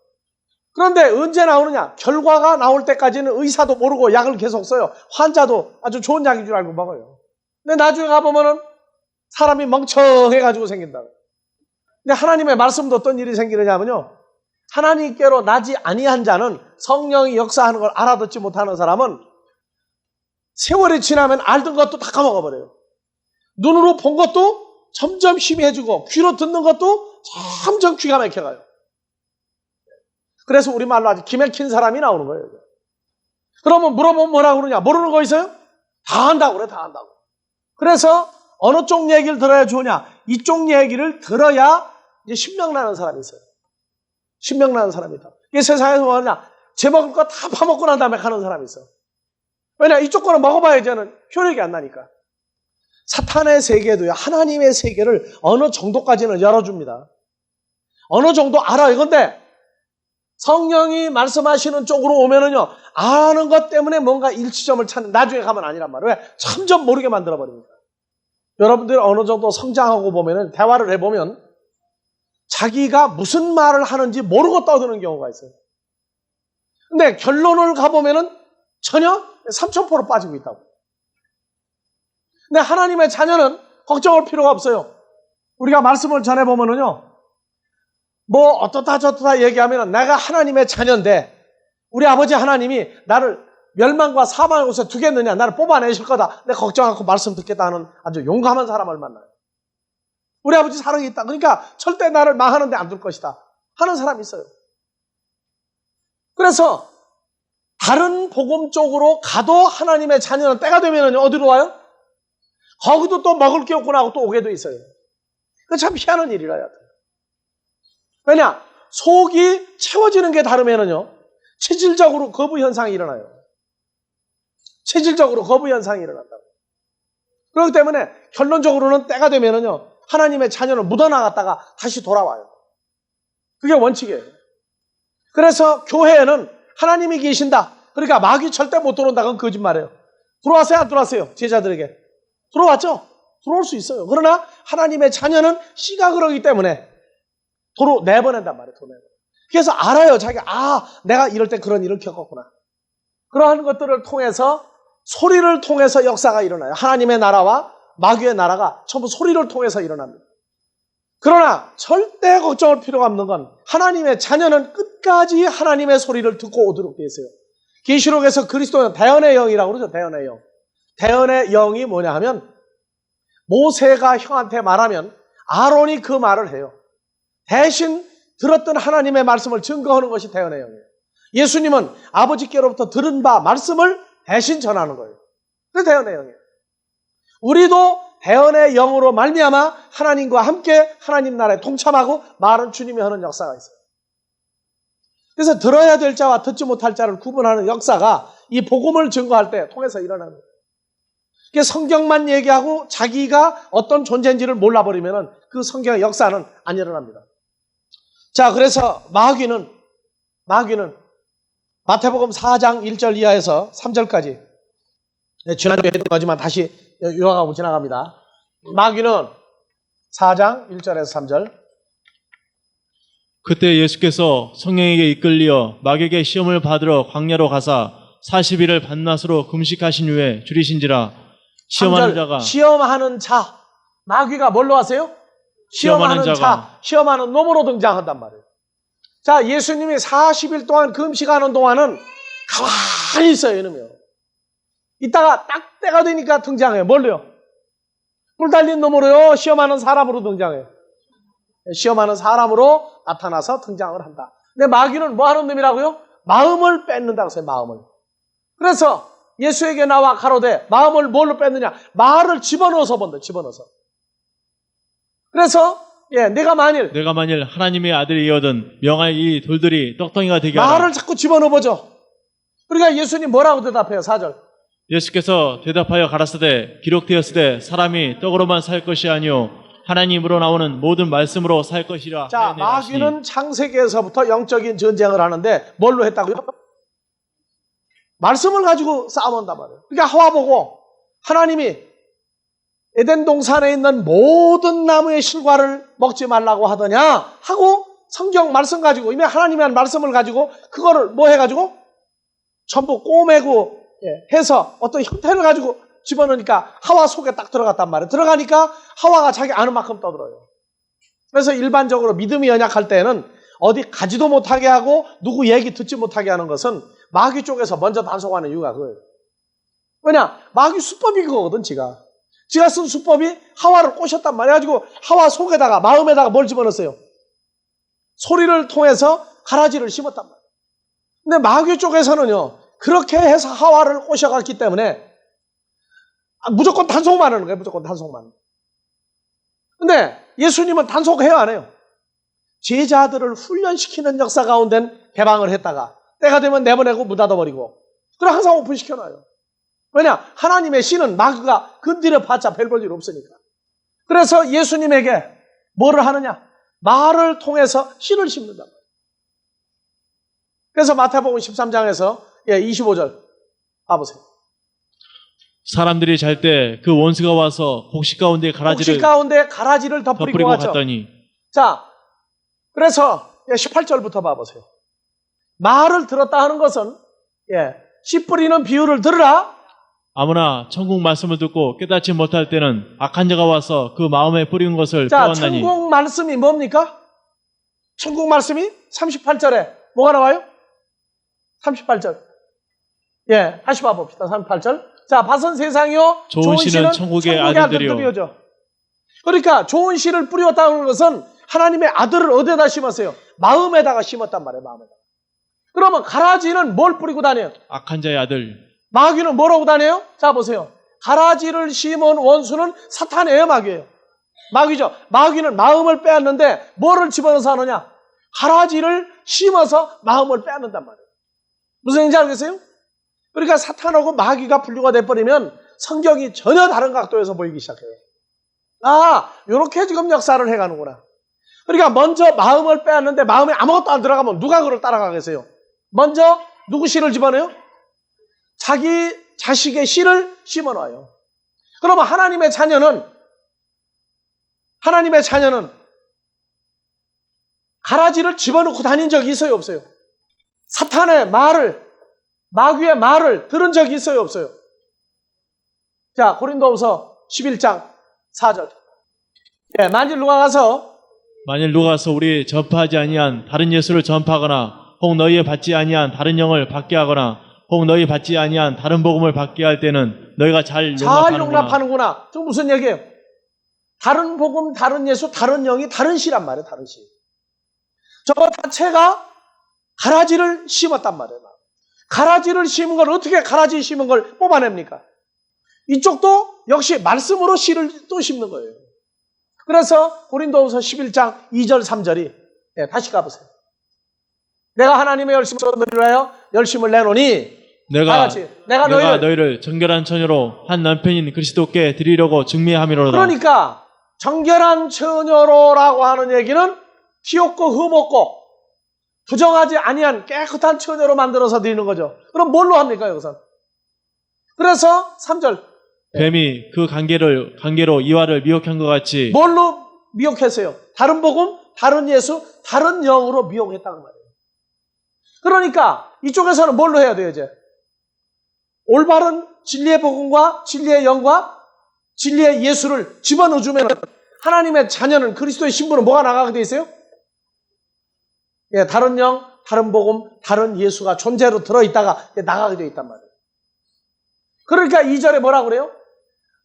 그런데 언제 나오느냐? 결과가 나올 때까지는 의사도 모르고 약을 계속 써요. 환자도 아주 좋은 약인 줄 알고 먹어요. 근데 나중에 가보면은 사람이 멍청해가지고 생긴다고. 근데 하나님의 말씀도 어떤 일이 생기느냐면요, 하나님께로 나지 아니한 자는, 성령이 역사하는 걸 알아듣지 못하는 사람은 세월이 지나면 알던 것도 다 까먹어버려요. 눈으로 본 것도 점점 희미해지고 귀로 듣는 것도 점점 귀가 막혀가요. 그래서 우리말로 아주 기막힌 사람이 나오는 거예요. 그러면 물어보면 뭐라고 그러냐? 모르는 거 있어요? 다 안다고 그래, 다 안다고. 그래서 어느 쪽 얘기를 들어야 좋으냐? 이쪽 얘기를 들어야 이제 신명나는 사람이 있어요. 신명나는 사람이 있다. 이게 세상에서 뭐냐? 제 먹을 거 다 파먹고 난 다음에 가는 사람이 있어. 왜냐? 이쪽 거는 먹어봐야지는 효력이 안 나니까. 사탄의 세계도요, 하나님의 세계를 어느 정도까지는 열어줍니다. 어느 정도 알아. 이건데 성령이 말씀하시는 쪽으로 오면은요, 아는 것 때문에 뭔가 일치점을 찾는, 나중에 가면 아니란 말이에요. 왜? 점점 모르게 만들어버립니다. 여러분들 어느 정도 성장하고 보면은, 대화를 해보면 자기가 무슨 말을 하는지 모르고 떠드는 경우가 있어요. 근데 결론을 가보면은 전혀 삼천포로 빠지고 있다고. 근데 하나님의 자녀는 걱정할 필요가 없어요. 우리가 말씀을 전해보면은요, 뭐 어떻다 저떻다 얘기하면 내가 하나님의 자녀인데 우리 아버지 하나님이 나를 멸망과 사망의 곳에 두겠느냐, 나를 뽑아내실 거다, 내가 걱정 않고 말씀 듣겠다 하는 아주 용감한 사람을 만나요. 우리 아버지 사랑이 있다, 그러니까 절대 나를 망하는 데 안 둘 것이다 하는 사람이 있어요. 그래서 다른 복음 쪽으로 가도 하나님의 자녀는 때가 되면 어디로 와요? 거기도 또 먹을 게 없구나 하고 또 오게 돼 있어요. 그 참 희한한 일이라. 왜냐? 속이 채워지는 게 다르면은요, 체질적으로 거부 현상이 일어나요. 체질적으로 거부 현상이 일어난다고. 그렇기 때문에 결론적으로는 때가 되면은요, 하나님의 자녀는 묻어나갔다가 다시 돌아와요. 그게 원칙이에요. 그래서 교회에는 하나님이 계신다, 그러니까 마귀 절대 못 들어온다, 그건 거짓말이에요. 들어왔어요, 안 들어왔어요? 제자들에게 들어왔죠? 들어올 수 있어요. 그러나 하나님의 자녀는 씨가 그러기 때문에 도로 내보낸단 말이에요. 도로 내보내. 그래서 알아요. 자기가, 내가 이럴 때 그런 일을 겪었구나. 그러한 것들을 통해서, 소리를 통해서 역사가 일어나요. 하나님의 나라와 마귀의 나라가 전부 소리를 통해서 일어납니다. 그러나 절대 걱정할 필요가 없는 건, 하나님의 자녀는 끝까지 하나님의 소리를 듣고 오도록 되어 있어요. 계시록에서 그리스도는 대언의 영이라고 그러죠. 대언의 영. 대언의 영이 뭐냐 하면, 모세가 형한테 말하면 아론이 그 말을 해요. 대신 들었던 하나님의 말씀을 증거하는 것이 대언의 영이에요. 예수님은 아버지께로부터 들은 바 말씀을 대신 전하는 거예요. 그게 대언의 영이에요. 우리도 대언의 영으로 말미암아 하나님과 함께 하나님 나라에 동참하고 말은 주님이 하는 역사가 있어요. 그래서 들어야 될 자와 듣지 못할 자를 구분하는 역사가 이 복음을 증거할 때 통해서 일어나는 거예요. 성경만 얘기하고 자기가 어떤 존재인지를 몰라버리면 그 성경의 역사는 안 일어납니다. 자, 그래서 마귀는 마태복음 4장 1절 이하에서 3절까지, 지난주에 했던 거지만 다시 요약하고 지나갑니다. 마귀는 4장 1절에서 3절. 그때 예수께서 성령에게 이끌리어 마귀에게 시험을 받으러 광야로 가사 40일을 밤낮으로 금식하신 후에 줄이신지라. 시험하는 자. 마귀가 뭘로 하세요? 시험하는 자, 시험하는 놈으로 등장한단 말이에요. 자, 예수님이 40일 동안 금식하는 동안은 가만히 있어요, 이놈이요. 이따가 딱 때가 되니까 등장해요. 뭘로요? 뿔 달린 놈으로요, 시험하는 사람으로 등장해요. 시험하는 사람으로 나타나서 등장을 한다. 근데 마귀는 뭐 하는 놈이라고요? 마음을 뺏는다고 했어요. 마음을. 그래서 예수에게 나와 가로되 마음을 뭘로 뺏느냐? 말을 집어넣어서 본다. 집어넣어서. 그래서 내가 만일 하나님의 아들이거든 명할 이 돌들이 떡덩이가 되게 하라. 말을 자꾸 집어넣어보죠. 그러니까 예수님 뭐라고 대답해요? 4절. 예수께서 대답하여 가라사대 기록되었으되 사람이 떡으로만 살 것이 아니요 하나님으로 나오는 모든 말씀으로 살 것이라. 자, 마귀는 창세기에서부터 영적인 전쟁을 하는데 뭘로 했다고요? 말씀을 가지고 싸움한단 말이에요. 그러니까 하와 보고 하나님이 에덴 동산에 있는 모든 나무의 실과를 먹지 말라고 하더냐 하고 성경 말씀 가지고 이미 하나님이 한 말씀을 가지고 그거를 뭐 해가지고 전부 꼬매고 해서 어떤 형태를 가지고 집어넣으니까 하와 속에 딱 들어갔단 말이에요. 들어가니까 하와가 자기 아는 만큼 떠들어요. 그래서 일반적으로 믿음이 연약할 때는 어디 가지도 못하게 하고 누구 얘기 듣지 못하게 하는 것은 마귀 쪽에서 먼저 단속하는 이유가 그거예요. 왜냐? 마귀 수법이 그거거든. 지가 쓴 수법이 하와를 꼬셨단 말이야. 가지고 하와 속에다가 마음에다가 뭘 집어넣었어요? 소리를 통해서 가라지를 심었단 말이에요. 근데 마귀 쪽에서는요, 그렇게 해서 하와를 꼬셔갔기 때문에 무조건 단속만 하는 거예요. 무조건 단속만. 근데 예수님은 단속해요, 안 해요? 제자들을 훈련시키는 역사 가운데는 개방을 했다가 때가 되면 내보내고 문 닫아버리고 그럼 항상 오픈시켜놔요. 왜냐? 하나님의 신은 마귀가 건드려 봤자 별 볼 일 없으니까. 그래서 예수님에게 뭐를 하느냐? 말을 통해서 신을 심는다. 그래서 마태복음 13장에서 25절 봐보세요. 사람들이 잘 때 그 원수가 와서 곡식 가운데 가라지를 덮으리고 갔더니. 자, 그래서 18절부터 봐보세요. 말을 들었다 하는 것은 씨 뿌리는 비유를 들으라. 아무나 천국 말씀을 듣고 깨닫지 못할 때는 악한 자가 와서 그 마음에 뿌린 것을 빼앗나니. 천국 말씀이 뭡니까? 천국 말씀이 38절에 뭐가 나와요? 38절. 다시 봐봅시다. 38절. 자, 밭은 세상이요 좋은 씨는 천국의 아들들이요. 그러니까 좋은 씨를 뿌렸다는 것은 하나님의 아들을 어디에다 심었어요? 마음에다가 심었단 말이에요. 마음에다가. 그러면 가라지는 뭘 뿌리고 다녀요? 악한 자의 아들. 마귀는 뭐라고 다녀요? 자, 보세요. 가라지를 심은 원수는 사탄이에요, 마귀예요. 마귀죠. 마귀는 마음을 빼앗는데 뭐를 집어넣어서 하느냐? 가라지를 심어서 마음을 빼앗는단 말이에요. 무슨 얘기인지 알겠어요? 그러니까 사탄하고 마귀가 분류가 돼버리면 성경이 전혀 다른 각도에서 보이기 시작해요. 요렇게 지금 역사를 해가는구나. 그러니까 먼저 마음을 빼앗는데 마음에 아무것도 안 들어가면 누가 그걸 따라가겠어요? 먼저 누구 씨를 집어넣어요? 자기 자식의 씨를 심어놔요. 그러면 하나님의 자녀는 가라지를 집어넣고 다닌 적이 있어요, 없어요? 사탄의 말을, 마귀의 말을 들은 적이 있어요, 없어요? 자, 고린도후서 11장 4절. 만일 누가 가서 우리 전파하지 아니한 다른 예수를 전파하거나 혹 너희에 받지 아니한 다른 영을 받게 하거나 혹 너희 받지 아니한 다른 복음을 받게 할 때는 너희가 잘 용납하는구나. 저 무슨 얘기예요? 다른 복음, 다른 예수, 다른 영이 다른 씨란 말이에요. 다른 씨. 저 자체가 가라지를 심었단 말이에요. 가라지를 심은 걸 어떻게 가라지 심은 걸 뽑아냅니까? 이쪽도 역시 말씀으로 씨를 또 심는 거예요. 그래서 고린도후서 11장 2절 3절이 다시 가보세요. 내가 하나님의 열심을 얻으리라 열심을 내노니 내가 너희를 정결한 처녀로 한 남편인 그리스도께 드리려고 증미함이로다. 그러니까 정결한 처녀로라고 하는 얘기는 튀었고 흠없고 부정하지 아니한 깨끗한 처녀로 만들어서 드리는 거죠. 그럼 뭘로 합니까 여기서? 그래서 3절 뱀이 그 관계로 이와를 미혹한 것 같이 뭘로 미혹했어요? 다른 복음, 다른 예수, 다른 영으로 미혹했다는 말이에요. 그러니까 이쪽에서는 뭘로 해야 돼요 이제? 올바른 진리의 복음과 진리의 영과 진리의 예수를 집어넣어주면 하나님의 자녀는 그리스도의 신분은 뭐가 나가게 돼 있어요? 다른 영, 다른 복음, 다른 예수가 존재로 들어있다가 나가게 돼 있단 말이에요. 그러니까 2절에 뭐라고 그래요?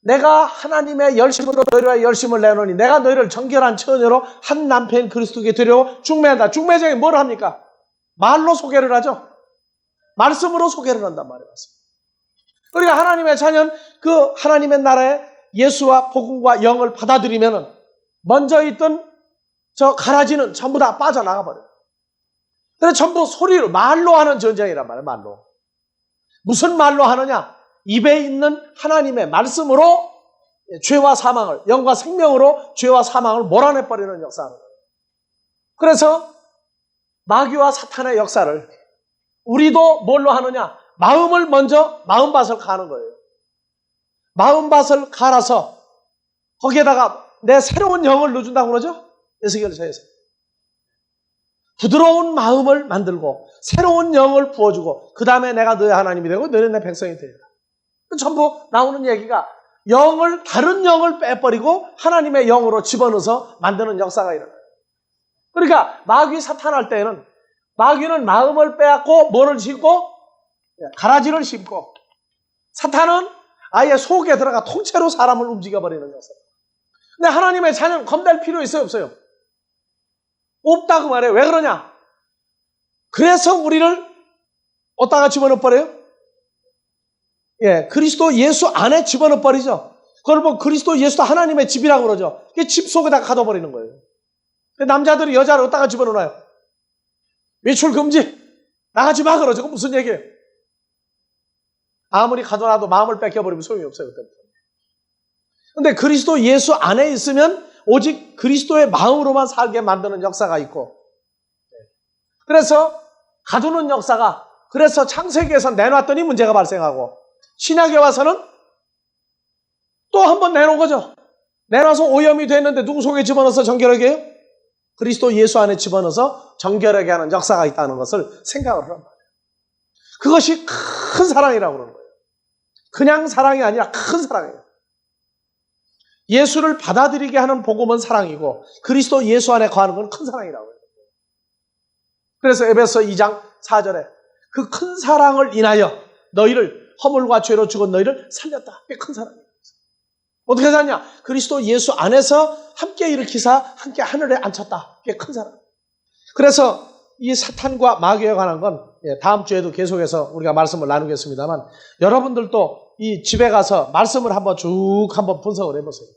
내가 하나님의 열심으로 너희와 열심을 내노니 내가 너희를 정결한 처녀로 한 남편 그리스도께 드려 중매한다. 중매자에 뭘 합니까? 말로 소개를 하죠. 말씀으로 소개를 한단 말이에요. 그러니까 하나님의 자녀는 그 하나님의 나라에 예수와 복음과 영을 받아들이면 먼저 있던 저 가라지는 전부 다 빠져나가 버려요. 그래서 전부 소리로 말로 하는 전쟁이란 말이에요. 말로. 무슨 말로 하느냐? 입에 있는 하나님의 말씀으로 죄와 사망을, 영과 생명으로 죄와 사망을 몰아내버리는 역사를. 그래서 마귀와 사탄의 역사를 우리도 뭘로 하느냐? 마음을 먼저 마음밭을 가는 거예요. 마음밭을 갈아서 거기에다가 내 새로운 영을 넣어준다고 그러죠? 에스겔서에서. 부드러운 마음을 만들고 새로운 영을 부어주고 그 다음에 내가 너의 하나님이 되고 너는 내 백성이 되리라. 전부 나오는 얘기가 영을, 다른 영을 빼버리고 하나님의 영으로 집어넣어서 만드는 역사가 일어나요. 그러니까 마귀 사탄할 때에는 마귀는 마음을 빼앗고 뭐를 심고? 가라지를 심고, 사탄은 아예 속에 들어가 통째로 사람을 움직여버리는 역사. 근데 하나님의 자녀는 겁낼 필요 있어요, 없어요? 없다고 말해요. 왜 그러냐? 그래서 우리를 어디다가 집어넣어버려요? 예, 그리스도 예수 안에 집어넣어버리죠. 그걸 뭐 그리스도 예수도 하나님의 집이라고 그러죠. 그게 집 속에다가 가둬버리는 거예요. 남자들이 여자를 어디다가 집어넣어요? 외출 금지! 나가지 마! 그러죠. 그건 무슨 얘기예요? 아무리 가둬놔도 마음을 뺏겨버리면 소용이 없어요. 그때부터. 근데 그리스도 예수 안에 있으면 오직 그리스도의 마음으로만 살게 만드는 역사가 있고, 그래서 가두는 역사가, 그래서 창세기에서 내놨더니 문제가 발생하고, 신약에 와서는 또 한 번 내놓은 거죠. 내놔서 오염이 됐는데 누구 속에 집어넣어서 정결하게 해요? 그리스도 예수 안에 집어넣어서 정결하게 하는 역사가 있다는 것을 생각을 하란 말이에요. 그것이 큰 사랑이라고 그러는 거예요. 그냥 사랑이 아니라 큰 사랑이에요. 예수를 받아들이게 하는 복음은 사랑이고 그리스도 예수 안에 거하는 건 큰 사랑이라고 해요. 그래서 에베소 2장 4절에 그 큰 사랑을 인하여 너희를 허물과 죄로 죽은 너희를 살렸다. 그게 큰 사랑이에요. 어떻게 살냐? 그리스도 예수 안에서 함께 일으키사 함께 하늘에 앉혔다. 그게 큰 사랑. 그래서 이 사탄과 마귀에 관한 건 다음 주에도 계속해서 우리가 말씀을 나누겠습니다만, 여러분들도 이 집에 가서 말씀을 한번 쭉 한번 분석을 해보세요.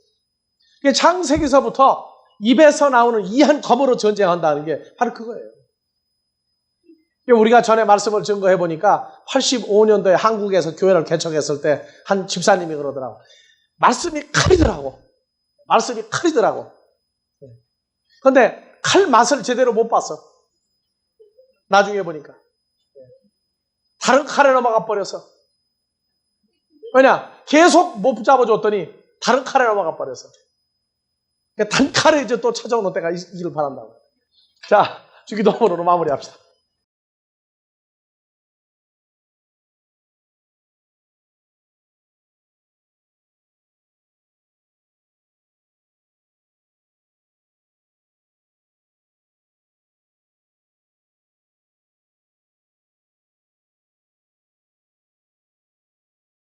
창세기서부터 입에서 나오는 이 한 검으로 전쟁한다는 게 바로 그거예요. 우리가 전에 말씀을 증거해 보니까 85년도에 한국에서 교회를 개척했을 때 한 집사님이 그러더라고. 말씀이 칼이더라고. 말씀이 칼이더라고. 그런데 칼 맛을 제대로 못 봤어. 나중에 보니까. 다른 칼에 넘어가 버려서. 왜냐? 계속 못 잡아줬더니 다른 칼에 넘어가 버려서. 단 칼에 이제 또 찾아오는 때가 있기를 바란다고. 자, 주기도문으로 마무리합시다.